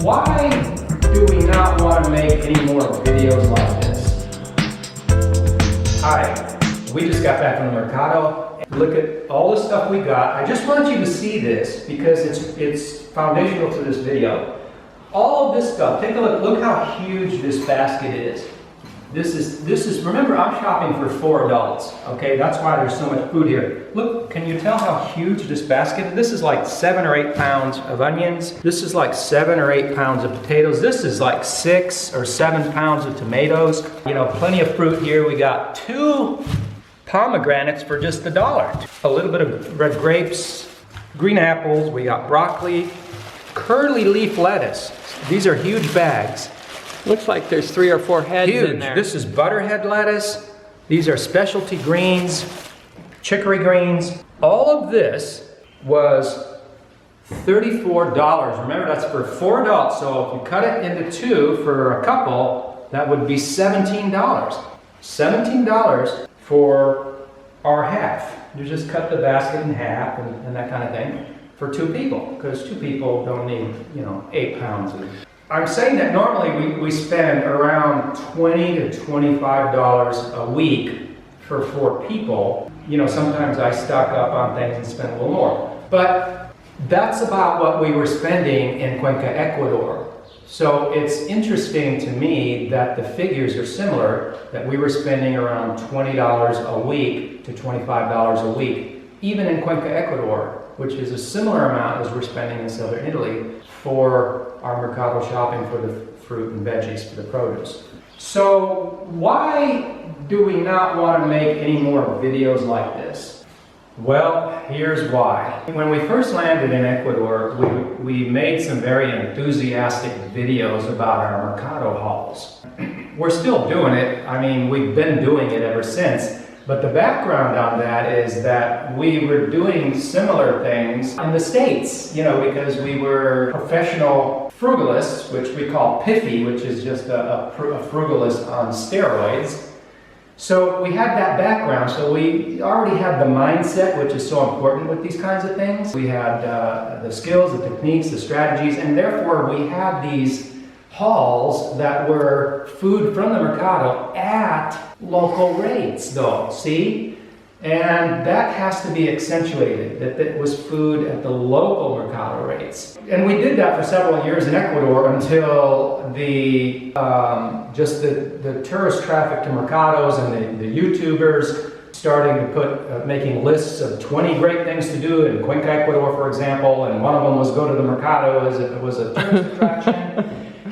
Why do we not want to make any more videos like this? Hi, we just got back from the Mercado. Look at all the stuff we got. I just want you to see this because it's foundational to this video. All of this stuff, take a look, look how huge this basket is. This is, remember I'm shopping for 4 adults, okay? That's why there's so much food here. Look, can you tell how huge this basket is? This is like 7 or 8 pounds of onions. This is like 7 or 8 pounds of potatoes. This is like 6 or 7 pounds of tomatoes. You know, plenty of fruit here. We got 2 pomegranates for just $1. A little bit of red grapes, green apples. We got broccoli, curly leaf lettuce. These are huge bags. Looks like there's 3 or 4 heads in there. This is butterhead lettuce. These are specialty greens, chicory greens. All of this was $34. Remember, that's for 4 adults. So if you cut it into 2 for a couple, that would be $17. $17 for our half. You just cut the basket in half and that kind of thing for 2 people, because 2 people don't need, 8 pounds of. I'm saying that normally we spend around $20 to $25 a week for 4 people. Sometimes I stock up on things and spend a little more. But that's about what we were spending in Cuenca, Ecuador. So it's interesting to me that the figures are similar, that we were spending around $20 a week to $25 a week, even in Cuenca, Ecuador, which is a similar amount as we're spending in southern Italy for our Mercado shopping for the fruit and veggies, for the produce. So why do we not want to make any more videos like this? Well, here's why. When we first landed in Ecuador, we made some very enthusiastic videos about our Mercado hauls. We're still doing it. I mean, we've been doing it ever since. But the background on that is that we were doing similar things in the States, because we were professional frugalists, which we call piffy, which is just a frugalist on steroids. So we had that background, so we already had the mindset, which is so important with these kinds of things. We had the skills, the techniques, the strategies, and therefore we had these hauls that were food from the Mercado at local rates though, see? And that has to be accentuated, that it was food at the local Mercado rates. And we did that for several years in Ecuador until the tourist traffic to Mercados and the YouTubers starting to put, making lists of 20 great things to do in Cuenca, Ecuador, for example, and one of them was go to the Mercado as if it was a tourist attraction.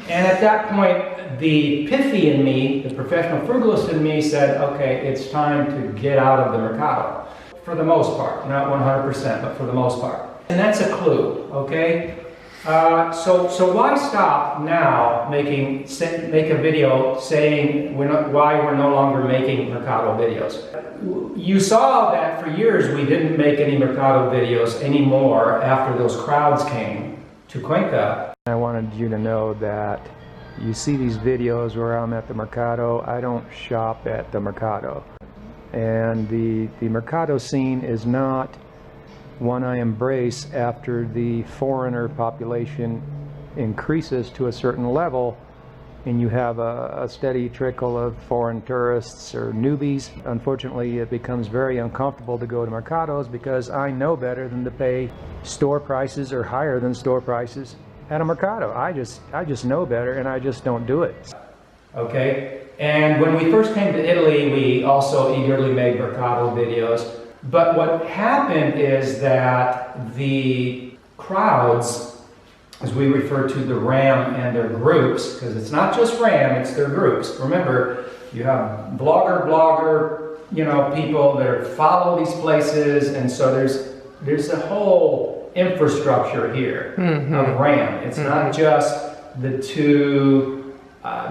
And at that point, the piffy in me, the professional frugalist in me said, okay, it's time to get out of the Mercado. For the most part, not 100%, but for the most part. And that's a clue, okay? So why stop now make a video saying why we're no longer making Mercado videos? You saw that for years we didn't make any Mercado videos anymore after those crowds came to Cuenca. I wanted you to know that you see these videos where I'm at the Mercado. I don't shop at the Mercado. And the Mercado scene is not one I embrace after the foreigner population increases to a certain level and you have a steady trickle of foreign tourists or newbies. Unfortunately, it becomes very uncomfortable to go to Mercados because I know better than to pay store prices or higher than store prices at a Mercado. I just know better, and I just don't do it. Okay, and when we first came to Italy, we also eagerly made Mercado videos. But what happened is that the crowds, as we refer to the RAM and their groups, because it's not just RAM, it's their groups. Remember, you have blogger, people that follow these places, and so there's a whole infrastructure here of RAM. It's not just the 2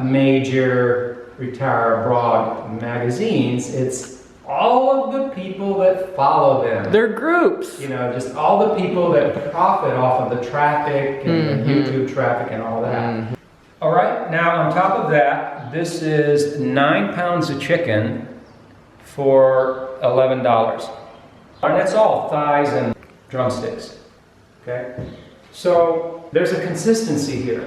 major retire abroad magazines. It's all of the people that follow them. They're groups. Just all the people that profit off of the traffic and the YouTube traffic and all that. All right, now on top of that, this is 9 pounds of chicken for $11. And that's all thighs and drumsticks. Okay, so there's a consistency here.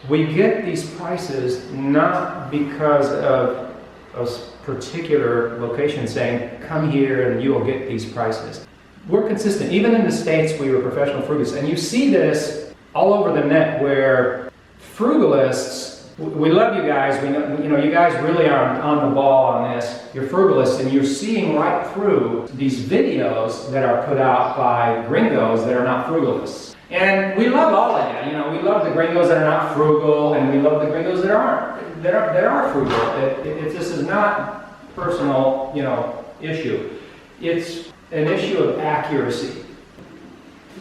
We get these prices not because of a particular location saying, come here and you will get these prices. We're consistent. Even in the States, we were professional frugalists. And you see this all over the net where frugalists, we love you guys. We know, you know, you guys really are on the ball on this. You're frugalists, and you're seeing right through these videos that are put out by gringos that are not frugalists. And we love all of you. You know, we love the gringos that are not frugal, and we love the gringos that are frugal. This is not personal, you know, issue. It's an issue of accuracy.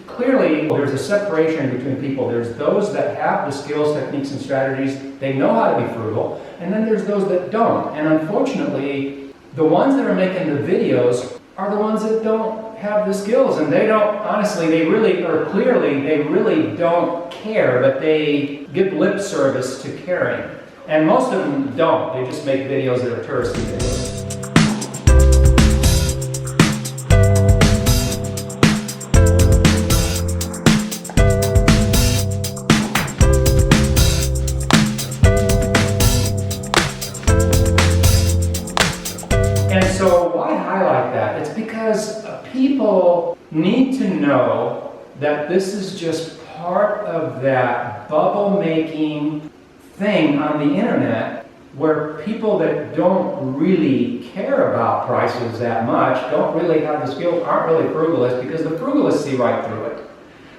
Clearly, there's a separation between people. There's those that have the skills, techniques, and strategies. They know how to be frugal, and then there's those that don't. And unfortunately, the ones that are making the videos are the ones that don't have the skills, and they don't, honestly, they really don't care, but they give lip service to caring. And most of them don't. They just make videos that are touristy videos. So why highlight that? It's because people need to know that this is just part of that bubble-making thing on the internet where people that don't really care about prices that much, don't really have the skills, aren't really frugalists, because the frugalists see right through it.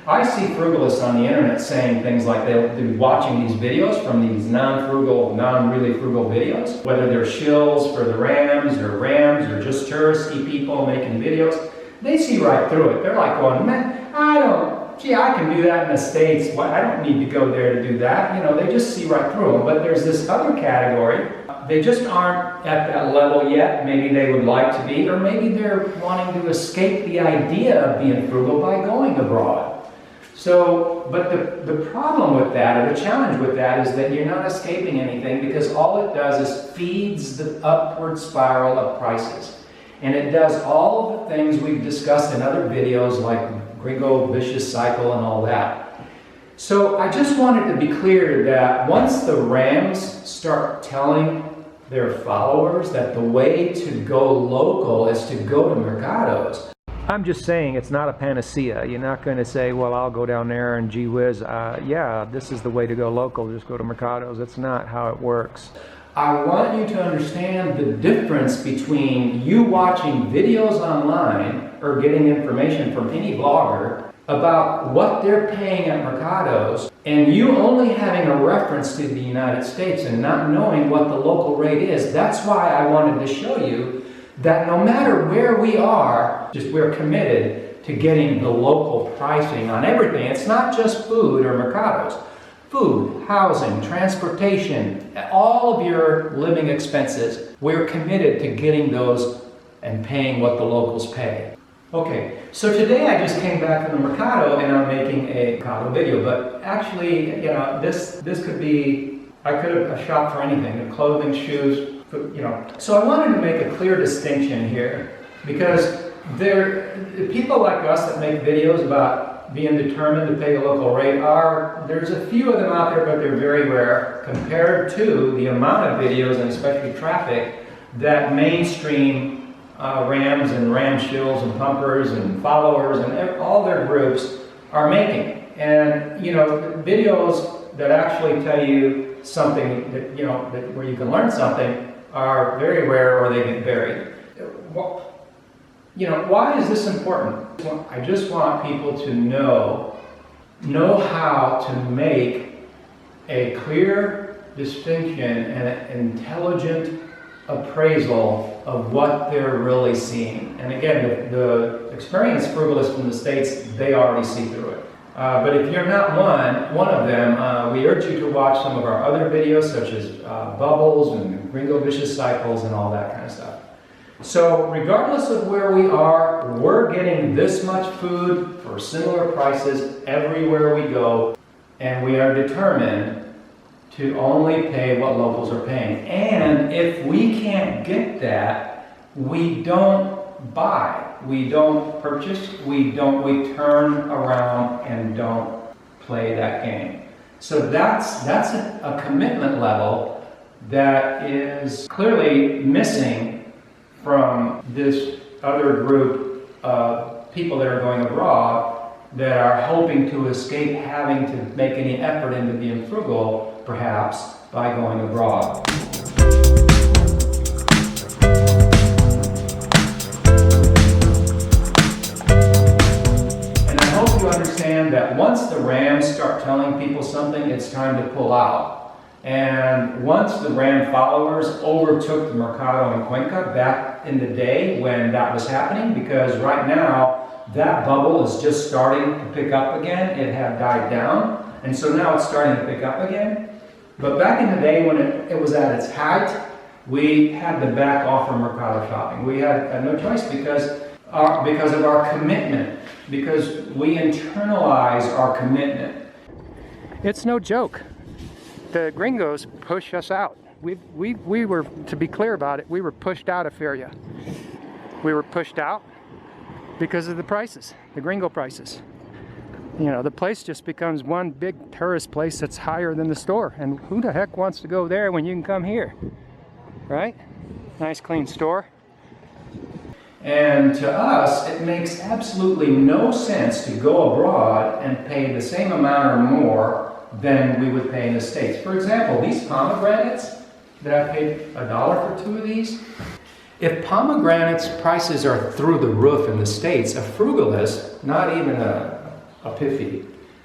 I see frugalists on the internet saying things like they'll be watching these videos from these non-frugal, non-really frugal videos, whether they're shills for the Rams or just touristy people making videos. They see right through it. They're like going, man, I can do that in the States. I don't need to go there to do that. You know, they just see right through them. But there's this other category. They just aren't at that level yet. Maybe they would like to be, or maybe they're wanting to escape the idea of being frugal by going abroad. So, but the problem with that, or the challenge with that, is that you're not escaping anything, because all it does is feeds the upward spiral of prices. And it does all of the things we've discussed in other videos, like Gringo vicious cycle and all that. So I just wanted to be clear that once the Rams start telling their followers that the way to go local is to go to mercados, I'm just saying it's not a panacea. You're not going to say, well, I'll go down there and gee whiz, yeah, this is the way to go local, just go to mercados. That's not how it works. I want you to understand the difference between you watching videos online or getting information from any blogger about what they're paying at mercados, and you only having a reference to the United States and not knowing what the local rate is. That's why I wanted to show you that no matter where we are, we're committed to getting the local pricing on everything. It's not just food or mercados. Food, housing, transportation, all of your living expenses, we're committed to getting those and paying what the locals pay. Okay, so today I just came back from the mercado and I'm making a mercado video, but actually, you know, this could be, I could have shopped for anything, clothing, shoes, you know. So I wanted to make a clear distinction here, because people like us that make videos about being determined to pay the local rate there's a few of them out there, but they're very rare compared to the amount of videos, and especially traffic, that mainstream Rams and Ram shills and pumpers and followers and all their groups are making. And, you know, videos that actually tell you something that, you know, where you can learn something are very rare, or they get buried. You know, why is this important? I just want people to know how to make a clear distinction and an intelligent appraisal of what they're really seeing. And again, the experienced frugalists in the States, they already see through it. But if you're not one of them, we urge you to watch some of our other videos, such as Bubbles and Gringo vicious cycles and all that kind of stuff. So regardless of where we are, we're getting this much food for similar prices everywhere we go, and we are determined to only pay what locals are paying. And if we can't get that, we don't buy, we don't purchase, we turn around and don't play that game. So that's a commitment level that is clearly missing from this other group of people that are going abroad that are hoping to escape having to make any effort into being frugal, perhaps, by going abroad. And I hope you understand that once the Rams start telling people something, it's time to pull out. And once the Ram followers overtook the Mercado in Cuenca back in the day when that was happening, because right now that bubble is just starting to pick up again. It had died down, and so now it's starting to pick up again. But back in the day when it was at its height, we had to back off from Mercado shopping. We had no choice because of our commitment, because we internalize our commitment. It's no joke. The gringos push us out. We were, to be clear about it, we were pushed out of Feria. We were pushed out because of the prices, the gringo prices. You know, the place just becomes one big tourist place that's higher than the store. And who the heck wants to go there when you can come here, right? Nice clean store. And to us, it makes absolutely no sense to go abroad and pay the same amount or more than we would pay in the States. For example, these pomegranates that I paid $1 for 2 of these. If pomegranates prices are through the roof in the States, a frugalist, not even a piffy,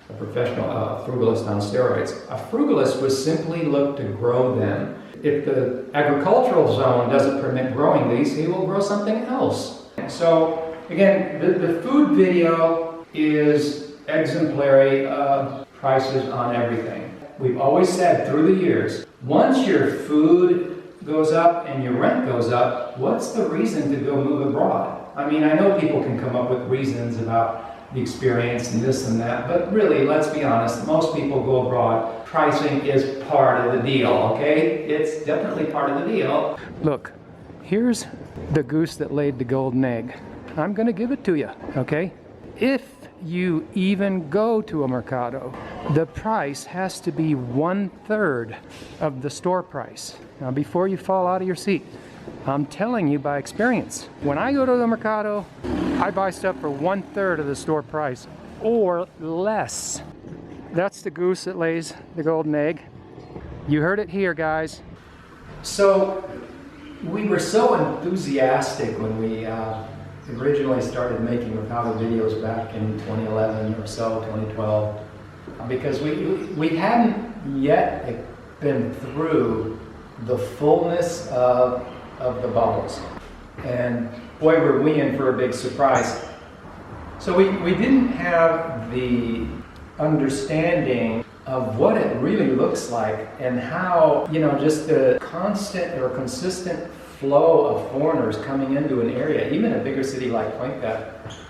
a professional frugalist on steroids, a frugalist would simply look to grow them. If the agricultural zone doesn't permit growing these, he will grow something else. So again, the food video is exemplary of prices on everything. We've always said through the years, once your food goes up and your rent goes up, what's the reason to go move abroad? I mean, I know people can come up with reasons about the experience and this and that, but really, let's be honest, most people go abroad. Pricing is part of the deal, okay? It's definitely part of the deal. Look, here's the goose that laid the golden egg. I'm gonna give it to you, okay? If you even go to a Mercado, the price has to be 1/3 of the store price. Now, before you fall out of your seat, I'm telling you by experience, when I go to the Mercado, I buy stuff for 1/3 of the store price or less. That's the goose that lays the golden egg. You heard it here, guys. So we were so enthusiastic when we originally started making Mercado videos back in 2011 or so, 2012, because we hadn't yet been through the fullness of the bubbles. And boy, were we in for a big surprise. So we didn't have the understanding of what it really looks like and how, you know, just the constant or consistent flow of foreigners coming into an area, even a bigger city like Cuenca,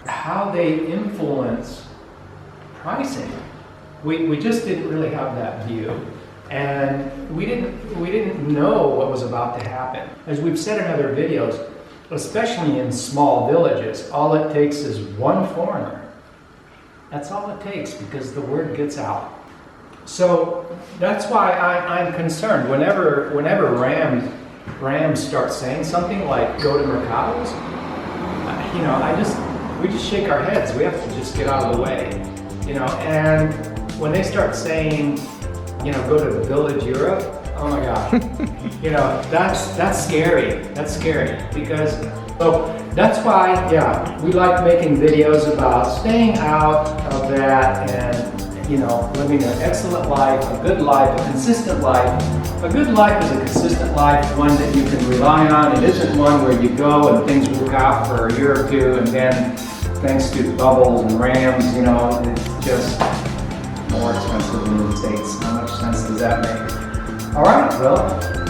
how they influence pricing. We just didn't really have that view. And we didn't know what was about to happen. As we've said in other videos, especially in small villages, all it takes is one foreigner. That's all it takes, because the word gets out. So that's why I'm concerned. Whenever Rams start saying something like "go to Mercados," you know, we just shake our heads. We have to just get out of the way, you know. And when they start saying, you know, go to Village Europe, oh my gosh, you know, that's scary. That's scary, because so that's why, yeah, we like making videos about staying out of that and, you know, living an excellent life, a good life, a consistent life. A good life is a consistent life, one that you can rely on. It isn't one where you go and things work out for a year or two, and then thanks to bubbles and Rams, you know, it's just more expensive than the States. How much sense does that make? All right, well,